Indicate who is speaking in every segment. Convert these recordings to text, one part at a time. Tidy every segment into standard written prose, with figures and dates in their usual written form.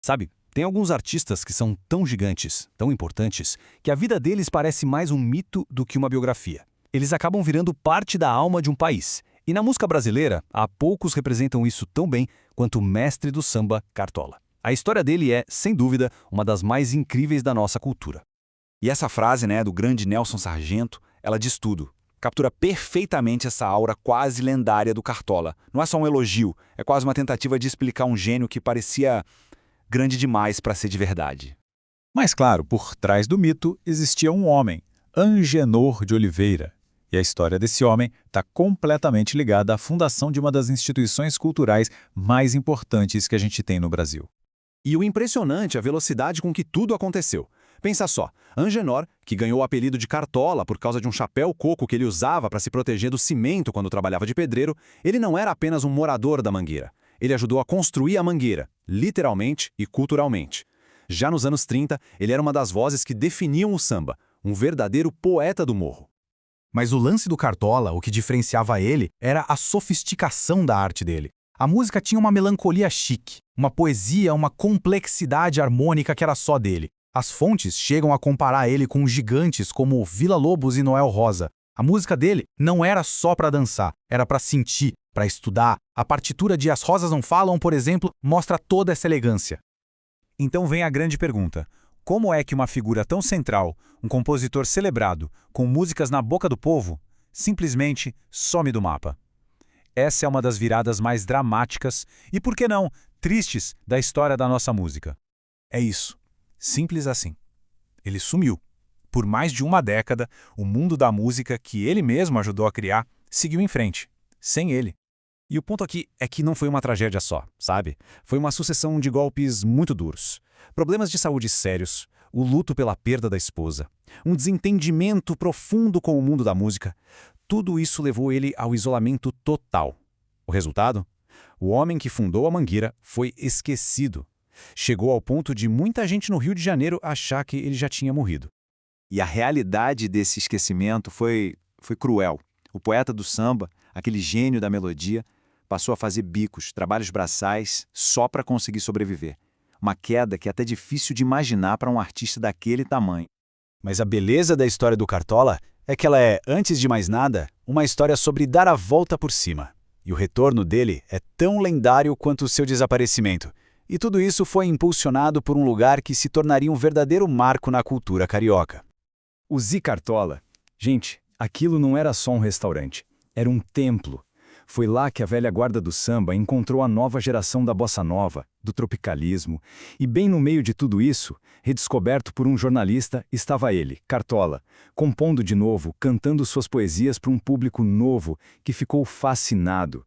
Speaker 1: Sabe, tem alguns artistas que são tão gigantes, tão importantes, que a vida deles parece mais um mito do que uma biografia. Eles acabam virando parte da alma de um país. E na música brasileira, há poucos representam isso tão bem quanto o mestre do samba, Cartola. A história dele é, sem dúvida, uma das mais incríveis da nossa cultura.
Speaker 2: E essa frase, do grande Nelson Sargento, ela diz tudo. Captura perfeitamente essa aura quase lendária do Cartola. Não é só um elogio, é quase uma tentativa de explicar um gênio que parecia grande demais para ser de verdade.
Speaker 3: Mas claro, por trás do mito existia um homem, Angenor de Oliveira. E a história desse homem está completamente ligada à fundação de uma das instituições culturais mais importantes que a gente tem no Brasil.
Speaker 1: E o impressionante é a velocidade com que tudo aconteceu. Pensa só, Angenor, que ganhou o apelido de Cartola por causa de um chapéu coco que ele usava para se proteger do cimento quando trabalhava de pedreiro, ele não era apenas um morador da Mangueira. Ele ajudou a construir a Mangueira, literalmente e culturalmente. Já nos anos 30, ele era uma das vozes que definiam o samba, um verdadeiro poeta do morro.
Speaker 4: Mas o lance do Cartola, o que diferenciava ele, era a sofisticação da arte dele. A música tinha uma melancolia chique, uma poesia, uma complexidade harmônica que era só dele. As fontes chegam a comparar ele com gigantes como Villa-Lobos e Noel Rosa. A música dele não era só para dançar, era para sentir, para estudar. A partitura de As Rosas Não Falam, por exemplo, mostra toda essa elegância.
Speaker 3: Então vem a grande pergunta. Como é que uma figura tão central, um compositor celebrado, com músicas na boca do povo, simplesmente some do mapa? Essa é uma das viradas mais dramáticas e, por que não, tristes da história da nossa música.
Speaker 4: É isso. Simples assim. Ele sumiu. Por mais de uma década, o mundo da música que ele mesmo ajudou a criar seguiu em frente, sem ele.
Speaker 2: E o ponto aqui é que não foi uma tragédia só, sabe? Foi uma sucessão de golpes muito duros. Problemas de saúde sérios, o luto pela perda da esposa, um desentendimento profundo com o mundo da música. Tudo isso levou ele ao isolamento total. O resultado? O homem que fundou a Mangueira foi esquecido. Chegou ao ponto de muita gente no Rio de Janeiro achar que ele já tinha morrido. E a realidade desse esquecimento foi cruel. O poeta do samba, aquele gênio da melodia, passou a fazer bicos, trabalhos braçais, só para conseguir sobreviver. Uma queda que é até difícil de imaginar para um artista daquele tamanho.
Speaker 1: Mas a beleza da história do Cartola é que ela é, antes de mais nada, uma história sobre dar a volta por cima. E o retorno dele é tão lendário quanto o seu desaparecimento. E tudo isso foi impulsionado por um lugar que se tornaria um verdadeiro marco na cultura carioca.
Speaker 5: O Zi Cartola. Gente, aquilo não era só um restaurante. Era um templo. Foi lá que a velha guarda do samba encontrou a nova geração da bossa nova, do tropicalismo, e bem no meio de tudo isso, redescoberto por um jornalista, estava ele, Cartola, compondo de novo, cantando suas poesias para um público novo que ficou fascinado.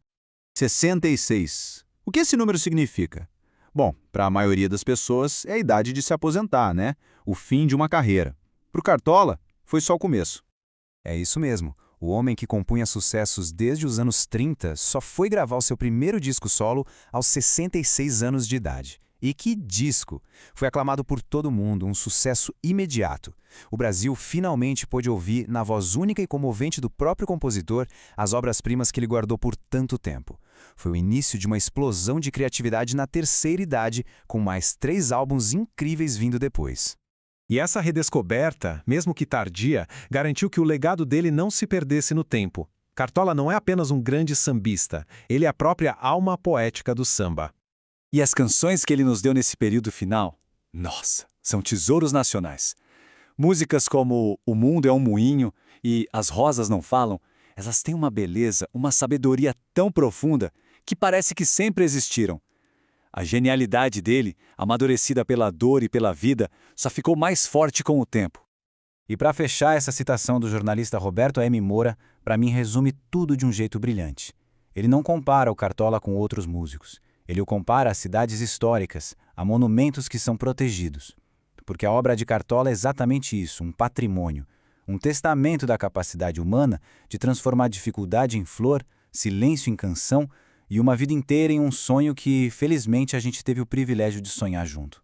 Speaker 2: 66. O que esse número significa? Bom, para a maioria das pessoas é a idade de se aposentar, né? O fim de uma carreira. Para o Cartola, foi só o começo.
Speaker 6: É isso mesmo. O homem que compunha sucessos desde os anos 30 só foi gravar o seu primeiro disco solo aos 66 anos de idade. E que disco! Foi aclamado por todo mundo, um sucesso imediato. O Brasil finalmente pôde ouvir, na voz única e comovente do próprio compositor, as obras-primas que ele guardou por tanto tempo. Foi o início de uma explosão de criatividade na terceira idade, com mais 3 álbuns incríveis vindo depois.
Speaker 7: E essa redescoberta, mesmo que tardia, garantiu que o legado dele não se perdesse no tempo. Cartola não é apenas um grande sambista, ele é a própria alma poética do samba.
Speaker 1: E as canções que ele nos deu nesse período final? Nossa, são tesouros nacionais. Músicas como O Mundo é um Moinho e As Rosas Não Falam, elas têm uma beleza, uma sabedoria tão profunda que parece que sempre existiram. A genialidade dele, amadurecida pela dor e pela vida, só ficou mais forte com o tempo.
Speaker 6: E para fechar essa citação do jornalista Roberto M. Moura, para mim resume tudo de um jeito brilhante. Ele não compara o Cartola com outros músicos. Ele o compara a cidades históricas, a monumentos que são protegidos. Porque a obra de Cartola é exatamente isso, um patrimônio, um testamento da capacidade humana de transformar dificuldade em flor, silêncio em canção e uma vida inteira em um sonho que, felizmente, a gente teve o privilégio de sonhar junto.